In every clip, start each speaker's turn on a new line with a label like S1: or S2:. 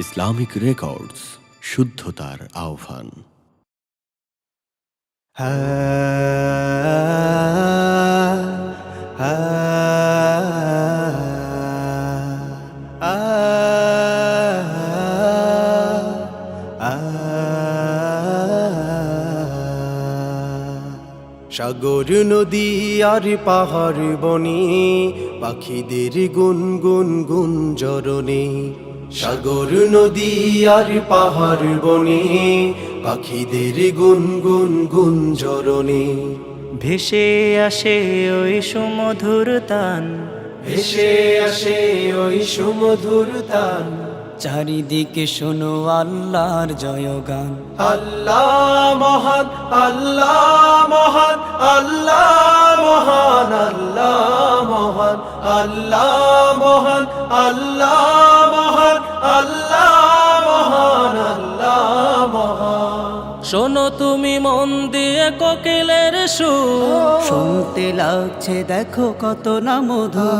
S1: Islamic records, শুদ্ধতার আহ্বান।
S2: সাগর নদী আর পাহাড় বনে পাখিদের গুনগুন গুঞ্জরণে, সাগর নদী আর পাহাড় বনে পাখিদের গুনগুন গুঞ্জরণে।
S3: ভেসে আসে ওই সুমধুর তান,
S2: ভেসে আসে ওই সুমধুর তান।
S3: চারিদিকে শোনো আল্লাহর জয়গান।
S2: আল্লাহ মহান, আল্লাহ মহান, আল্লাহ মহান, আল্লাহ মহান, আল্লাহ মহান, আল্লাহ মহান, আল্লাহ মহান, আল্লাহ মহান।
S3: শোনো তুমি মন দিয়ে কোকিলের সুর, শুনতে লাগছে দেখো কত না মধু।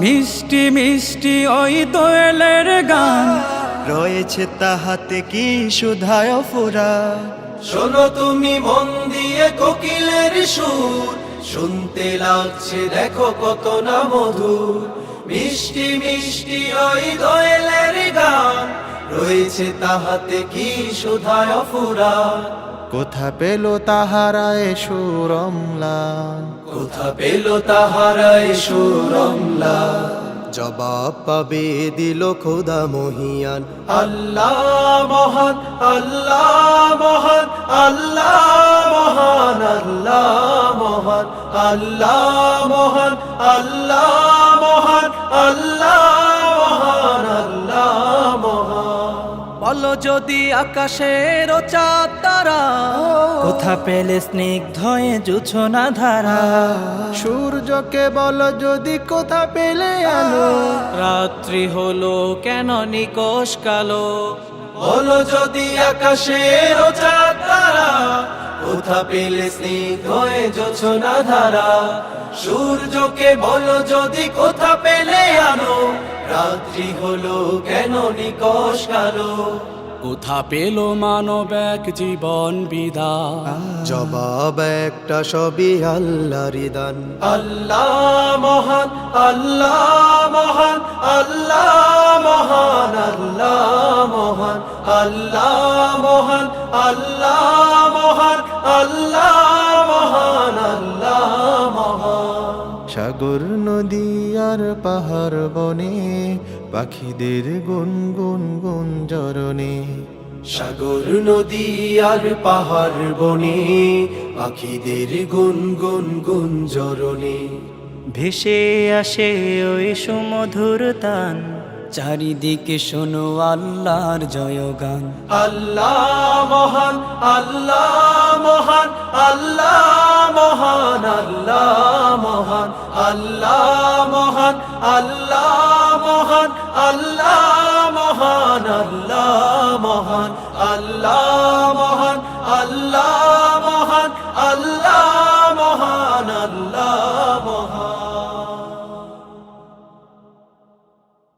S3: মিষ্টি মিষ্টি ওই দোয়েলের গান,
S2: রয়েছে তাহাতে কি সুধায় ফুরা। শোনো তুমি মন দিয়ে কোকিলের সুর, শুনতে লাগছে দেখো কত না মধুর। মিষ্টি মিষ্টি ওই দোয়েলের গান, রয়েছে তাহাতে কি সুধায় ফুরা। কোথা পেল তাহারায় সুরমলান, কোথা পেল তাহারায় সুরমলান। জবাব পাবে দিল খোদা মহিয়ান। আল্লাহ মহান, আল্লাহ মহান, আল্লাহ মহান, আল্লাহ মহান, আল্লাহ মহান, আল্লাহ মহান, আল্লাহ মহান, আল্লাহ মহান।
S3: বলো যদি আকাশের চাঁদ তারা, কোথা পেলে স্নিগ্ধয়ে জোছনা ধারা।
S2: সূর্যকে বলো যদি কোথা পেলে আলো,
S3: রাত্রি হলো কেন নিকশ কালো।
S2: বলো যদি আকাশের চাঁদ তারা, কোথা পেলে স্নিগ্ধ হয়ে জোছনা ধারা। সূর্যকে বলো যদি কোথা পেলে আলো, রাত্রি হলো কেন নিকশ কালো।
S3: কোথা পেল মানব এক জীবন বিধান,
S2: জবাব একটা সবই আল্লাহর দান। আল্লাহ মহান, আল্লাহ মহান, আল্লাহ মহান, আল্লাহ মহান, আল্লাহ মহান, আল্লাহ মহান, আল্লাহ মহান, আল্লাহ মহান। সাগর নদী আর পাহাড় বনে পাখিদের গুনগুন গুঞ্জরণে, সাগর নদী আর পাহাড় বনে পাখিদের গুনগুন গুঞ্জরণে।
S3: ভেসে আসে ওই সুমধুর তান, চারিদিকে শোনো আল্লাহর জয়গান।
S2: আল্লাহ মহান, আল্লাহ মহান, আল্লাহ মহান, আল্লাহ মহান, আল্লাহ মহান, আল্লাহ মহান, আল্লাহ মহান, আল্লাহ মহান, আল্লাহ